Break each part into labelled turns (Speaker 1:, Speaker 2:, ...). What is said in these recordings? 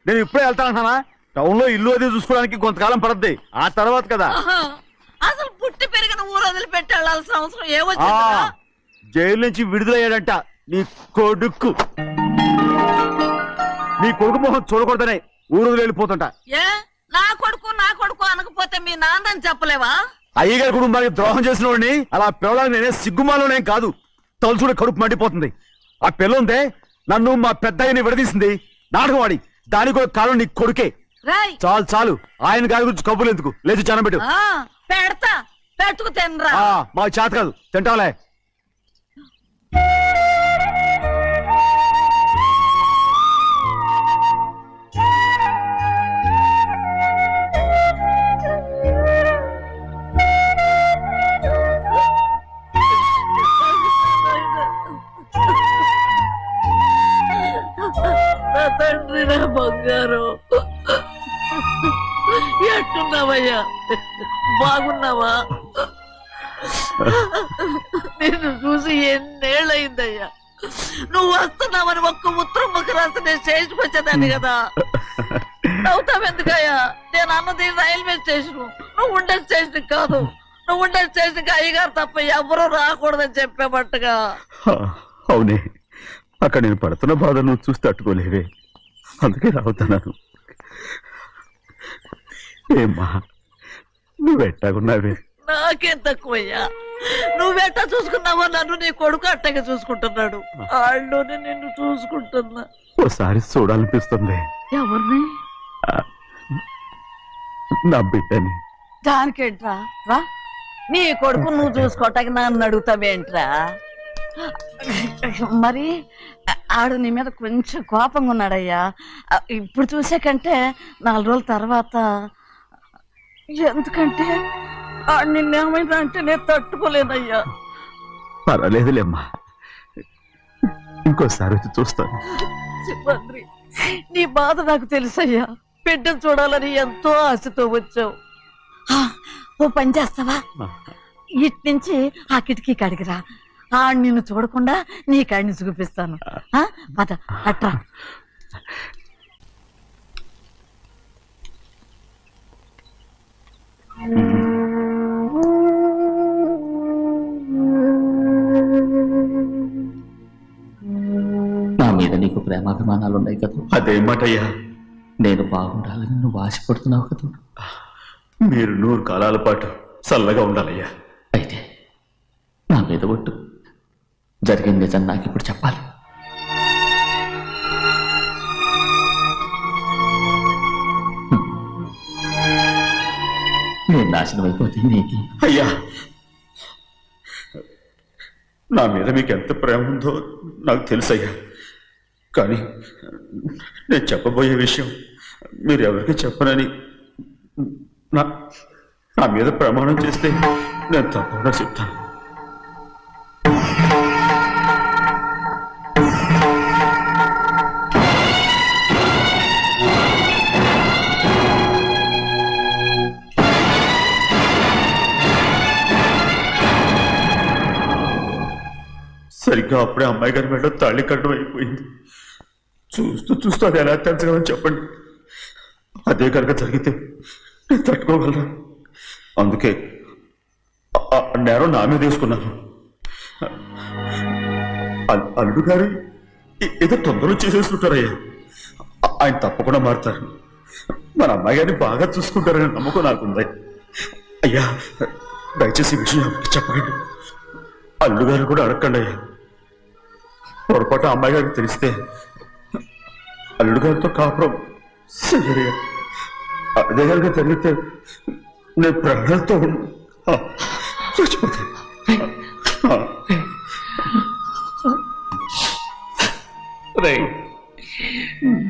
Speaker 1: నేను ఇప్పుడే వెళ్తానంటున్నా. టౌన్ లో ఇల్లు అది చూసుకోవడానికి కొంతకాలం పడద్ది, ఆ తర్వాత కదా.
Speaker 2: అసలు పుట్టి పెరిగిన ఊరు వదిలిపెట్టి వెళ్ళాల్సిన అవసరం ఏమొచ్చిందా?
Speaker 1: జైలు నుంచి విడుదలయ్యాడంట నీ కొడుకు. నీ కొడుకు మొహం చూడకూడదనే ఊరు వదిలి వెళ్ళిపోతుంటా.
Speaker 2: ఏ నా కొడుకు అనకపోతే మీ నాన్నని చెప్పలేవా?
Speaker 1: అయ్యగారి కుటుంబానికి ద్రోహం చేసిన వాడిని అలా పిల్లలని నేనే సిగ్గుమాలోనేం కాదు, తలుచుకుంటే కడుపు మండిపోతుంది. ఆ పిల్ల ఉందే నన్ను మా పెద్దయ్యని విడదీసింది, నాటకం వాడి. దానికి కూడా కాలం నీ కొడుకే. చాలు చాలు, ఆయన గారి గురించి కబుర్లు ఎందుకు, లేచి జనం
Speaker 2: పెడతా పెట్టుకు తినరా.
Speaker 1: మా చేత కాదు, తింటాలే.
Speaker 2: తండ్రి నా బంగారు, ఎట్టున్నావయ్యా? బాగున్నావా? నిన్ను చూసి ఎన్నేళ్ళయిందయ్యా. నువ్వు వస్తున్నావని ఒక్క ఉత్తరం ముఖ రాస్తే నేను స్టేషన్కి వచ్చేదాన్ని కదా. నవ్వుతావెందుకయ్యా? నేను అన్నది రైల్వే స్టేషన్, నువ్వు ఉండే స్టేషన్ కాదు. నువ్వు ఉండే స్టేషన్కి అయ్యగారు తప్ప ఎవరూ రాకూడదని చెప్పేమట్టుగా.
Speaker 1: అవునే, అక్కడ నేను పడుతున్న బాధ నువ్వు చూసి తట్టుకోలేవే, అందుకే రావుతున్నాను. ఏమ్మా నువ్వెట్టాగున్నావే?
Speaker 2: నాకేం తక్కువయ్యా, నువ్వెట్టా చూసుకున్నావో నన్ను నీ కొడుకు అట్టగా చూసుకుంటున్నాడు. వాళ్ళలోనే నిన్ను చూసుకుంటున్నా.
Speaker 1: ఓసారి చూడాలనిపిస్తుంది.
Speaker 2: ఎవరిని?
Speaker 1: నా బిడ్డని.
Speaker 2: దానికేంట్రా? రా, నీ కొడుకు నువ్వు చూసుకోవటానికి నన్ను అడుగుతావేంట్రా? మరి ఆడు నీ మీద కొంచెం కోపంగా ఉన్నాడయ్యా. ఇప్పుడు చూసే కంటే 4 రోజుల తర్వాత. ఎందుకంటే నిన్నేమైందా అంటే నేను తట్టుకోలేనయ్యా.
Speaker 1: పర్వాలేదులేమ్మా, ఇంకోసారి వచ్చి చూస్తాను.
Speaker 2: శివాద్రి, నీ బాధ నాకు తెలుసయ్యా. బిడ్డను చూడాలని ఎంతో ఆశతో వచ్చావు. ఓ పని చేస్తావా? ఇటు నుంచి ఆ కిటికీ కాడికిరా. నిన్ను చూడకుండా నీ కాడిని చూపిస్తాను. పద అట్రా.
Speaker 3: నా మీద నీకు ప్రేమాభిమానాలు ఉన్నాయి కదా.
Speaker 1: అదేమాటయ్యా?
Speaker 3: నేను బాగుండాలని నువ్వు ఆశపడుతున్నావు కదా.
Speaker 1: మీరు 100 కాలాల పాటు చల్లగా ఉండాలయ్యా.
Speaker 3: అయితే నా మీద ఒట్టు, జరిగిన నిజం నాకు ఇప్పుడు చెప్పాలి. నేను నాశనం అయిపోతే నీకు.
Speaker 1: అయ్యా, నా మీద మీకు ఎంత ప్రేమ ఉందో నాకు తెలుసయ్యా. కానీ నేను చెప్పబోయే విషయం మీరు ఎవరికి చెప్పనని నా మీద ప్రమాణం చేస్తే నేను తప్పకుండా చెప్తాను. సరిగ్గా అప్పుడే అమ్మాయి గారి మెడలో తాళి కట్టడం అయిపోయింది. చూస్తూ చూస్తూ అది ఎలా తెంచగలని చెప్పండి. అదే కనుక జరిగితే నేను తట్టుకోగలను. అందుకే నేరం నా మీద తీసుకున్నాను. అల్లుడు గారు ఏదో తొందరలో చేసేసుకుంటారయ్యా. ఆయన తప్పకుండా మారుతారు. మన అమ్మాయి గారిని బాగా చూసుకుంటారని నమ్మకం నాకుంది. అయ్యా, దయచేసి ఈ విషయం ఎవరికి చెప్పకండి. అల్లుడు గారు కూడా అడగండి అయ్యా. పొరపాటు అమ్మాయి గారికి తెలిస్తే అల్లుడు గారితో కాపురం సరిగా అదే కనుక జరిగితే నేను ప్రాణాలతో చచ్చిపోతాను.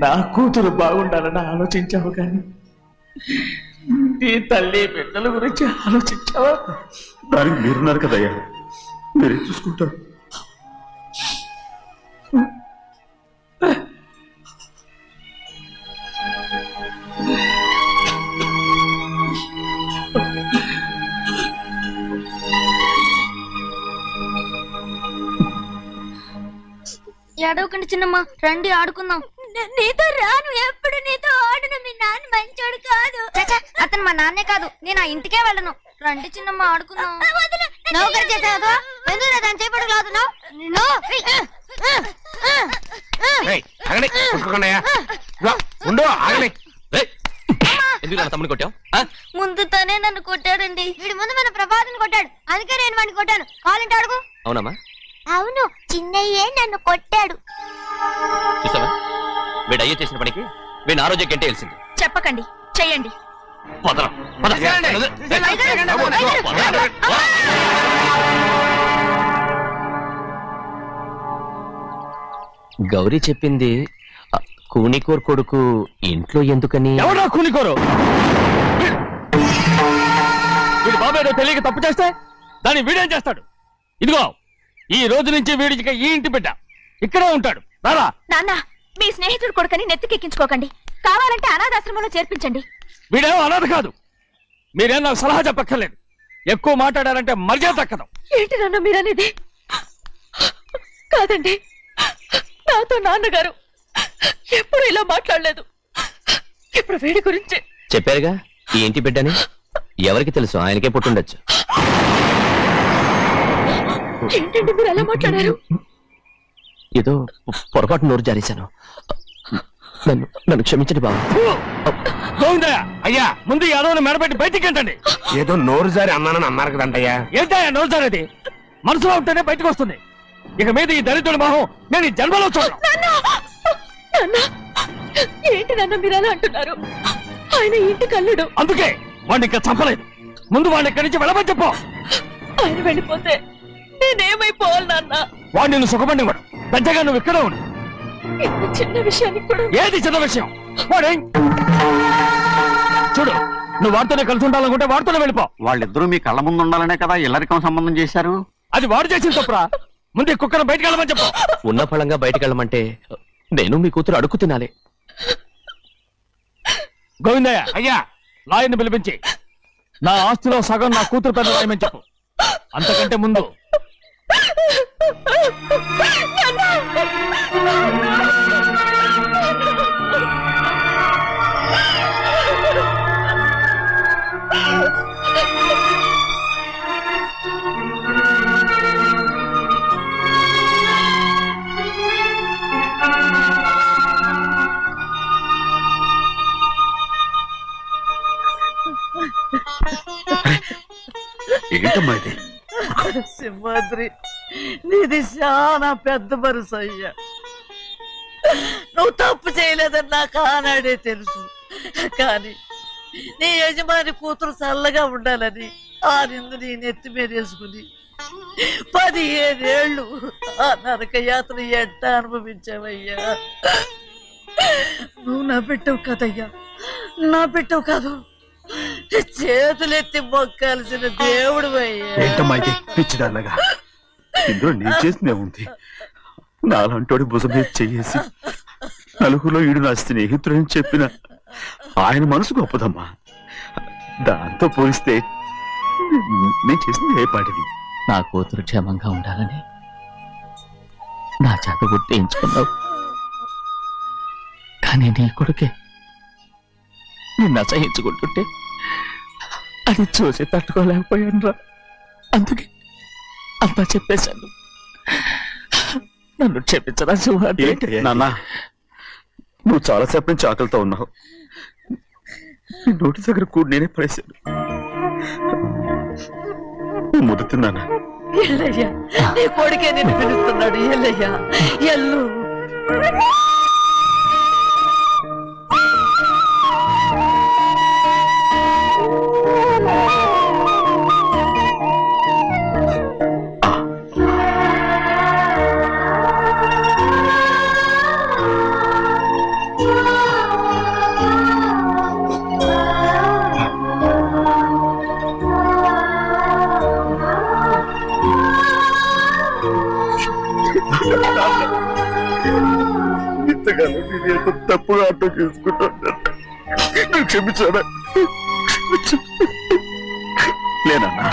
Speaker 3: నా కూతురు బాగుండాలని ఆలోచించావు, కానీ నీ తల్లి బిడ్డల గురించి ఆలోచించావా?
Speaker 1: దానికి మీరున్నారు కదయ్యా, మీరే చూసుకుంటారు.
Speaker 4: ఏడవకండి చిన్నమ్మ, రండి ఆడుకుందాం. నీతో రాను, ఎప్పుడు నీతో అతను మా నాన్నే కాదు, నేను ఆ ఇంటికే వెళ్ళను. రండి చిన్నమ్మ ఆడుకుందాం. నౌకరు చేసావు ఎందుకు దాని చేపడు లాగుతున్నావు?
Speaker 3: ఎందుకు తమ్ముడు కొట్టావు?
Speaker 4: ముందు తనే నన్ను కొట్టాడండి. వీడి ముందు మన ప్రభాతం కొట్టాడు, అందుకే నేను వాడిని కొట్టాను. కావాలంటే అడుగు.
Speaker 3: అవునమ్మా,
Speaker 4: అవును, చిన్నయ్యే నన్ను కొట్టాడు.
Speaker 3: చూసావా వీడు అయ్యే చేసిన పనికి వీడిని ఆరోగ్యం కంటే తెలిసింది.
Speaker 4: చెప్పకండి, చెయ్యండి.
Speaker 3: గౌరీ చెప్పింది కూనికోర్ కొడుకు ఇంట్లో ఎందుకని.
Speaker 5: ఎవరా కూనికోరు? వీడి బాబు ఏదో తెలియక తప్పు చేస్తే దాన్ని వీడేం చేస్తాడు? ఇదిగో ఈ రోజు నుంచి వీడికి ఈ ఇంటి బిడ్డ ఇక్కడే ఉంటాడు. రారా.
Speaker 4: నాన్న, మీ స్నేహితుడు కొడుకని నెత్తికెక్కించుకోకండి. కావాలంటే అనాథాశ్రమంలో చేర్పించండి.
Speaker 5: వీడేమో అనాథ కాదు. మీరేం నాకు సలహా చెప్పక్కర్లేదు. ఎక్కువ మాట్లాడారంటే మర్యాద దక్కదు.
Speaker 2: ఏంటి నాన్న మీరనేది? కాదండి, నాతో నాన్నగారు ఎప్పుడు ఇలా మాట్లాడలేదు. ఇప్పుడు వీడి గురించి
Speaker 3: చెప్పారుగా ఈ ఇంటి బిడ్డని. ఎవరికి తెలుసు, ఆయనకే పుట్టుండొచ్చు.
Speaker 2: ఏంటండి మీరు ఎలా మాట్లాడారు?
Speaker 3: ఏదో పొరపాటు నోరు జారేశాను. నన్ను క్షమించండి బాబు.
Speaker 5: గోవిందయ్య, అయ్యా ముందు ఈ అడవుని మెడబెట్టి బయటికి ఏంటండి.
Speaker 6: ఏదో నోరు జారి అన్నానని అన్నారు కదంటయ్యా.
Speaker 5: ఏంటయ్యా నోరు జారేది? మనసులో ఉంటేనే బయటకు వస్తుంది. ఇక మీద ఈ దరిద్రుడి మొహం నేను ఈ జన్మలో చూడను.
Speaker 2: ఏంటి నాన్న మీరు అలా అంటున్నారు? ఆయన ఇంటి కల్లుడు.
Speaker 5: అందుకే వాడిని ఇంకా చంపలేదు. ముందు వాడిని ఇక్కడి నుంచి వెళ్ళమని చెప్పు.
Speaker 2: ఆయన వెళ్ళిపోతే నేనేమైపోవాలి నాన్న?
Speaker 5: వాడు నిన్ను సుఖపడి వాడు. పెద్దగా నువ్వు ఇక్కడే ఉండు.
Speaker 2: ఇంత చిన్న విషయానికి కూడా
Speaker 5: ఏది చిన్న విషయం? వాడే చూడు, నువ్వు వాడితోనే కలిసి ఉండాలనుకుంటే వాడితోనే వెళ్ళిపో.
Speaker 6: వాళ్ళిద్దరూ మీ కళ్ళ ముందు ఉండాలనే కదా ఇల్లరికం సంబంధం చేశారు.
Speaker 5: అది వాడు చేసిన తప్పురా. ముందు ఈ కుక్కను బయటకు వెళ్ళమని చెప్పు.
Speaker 3: ఉన్న ఫలంగా బయటకు వెళ్ళమంటే నేను మీ కూతురు అడుగు తినాలి.
Speaker 5: గోవిందయ్య, అయ్యా లాయర్ని పిలిపించి నా ఆస్తిలో సగం నా కూతురు పెద్ద రాయమని చెప్పు. అంతకంటే ముందు
Speaker 1: ఏంటమ్మా ఇది?
Speaker 2: సింహాద్రి, నీది చాలా పెద్ద మనసు అయ్యా. నువ్వు తప్పు చేయలేదని నాకు ఆనాడే తెలుసు. కానీ నీ యజమాని కూతురు చల్లగా ఉండాలని ఆ నిందు నీ నెత్తి మీద వేసుకుని 15 ఏళ్ళు ఆ నరక యాత్ర ఎట్ట అనుభవించావయ్యా. నువ్వు నా పెట్టవు కదయ్యా, నా పెట్టవు కాదు, చేతులెత్తి మొక్కాల్సిన దేవుడు అయ్యా.
Speaker 1: ఏంటమ్మా ఇది పిచ్చిదాన్నగా? ఇందులో నేను చేసినే ఉంది. నాలంటోడి భుజం మీద చెయ్యేసి నలుగురిలో ఈడు నా స్నేహితుడని చెప్పిన ఆయన మనసు గొప్పదమ్మా. దాంతో పోలిస్తే నేను చేసింది ఏ పాటిది?
Speaker 3: నా కూతురు క్షేమంగా ఉండాలని నా చేత గుర్తించుకున్నావు. కానీ నీ కొడుకే నిన్ను అసహించుకుంటుంటే అది చూసి తట్టుకోలేకపోయాను రా. అందుకే అంతా చెప్పేశాను. నన్ను క్షమించరా సింహాద్రి.
Speaker 1: నాన్న, నువ్వు చాలాసేపు నుంచి ఆకలితో ఉన్నావు. నీ నోటి దగ్గర కూడా నేనే పడేశాను. ముద్దు తిన్నానా?
Speaker 2: ఎల్లయ్యా, నీ కొడుకే నిన్ను పిలుస్తున్నాడు. ఎల్లయ్యా, ఎల్లు.
Speaker 1: ఇంతకాలం నేను ఎంత తప్పుగా అర్థం చేసుకుంటాను. క్షమించాడా? లేనన్నా.